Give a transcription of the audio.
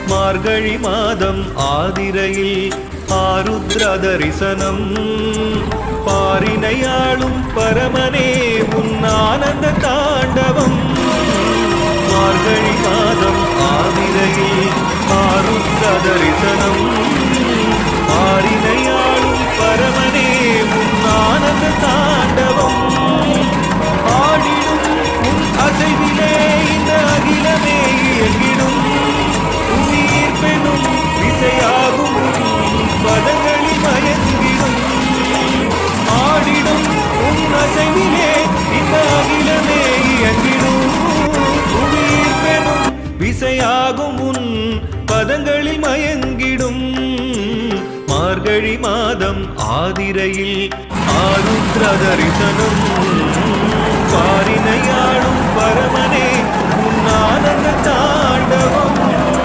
மார்கழி மாதம் ஆதிரையில் ஆருத்ர தரிசனம் பாரினையாளும் பரமனே உன் ஆனந்த தாண்டவம் மார்கழி மாதம் ஆதிரையில் ஆருத்ர தரிசனம் பாரினையாளும் பரமனே உன் ஆனந்த தாண்டவம் ஆடிடும் உன் அசைவிலே இந்த அகிலமே இயங்கிடும் உயிர் பெணும் விசையாகும் பதங்களில் மயங்கிடும் ஆடிடும் உன் அசைவிலே இந்த அகிலமே இயங்கிடும் உயிர் பெணும் விசையாகும் உன் பதங்களில் மயங்கிடும் மார்கழி மாதம் ஆதிரையில் ஆருத்ர தரிசனம் பாரினையாளும் பரமனே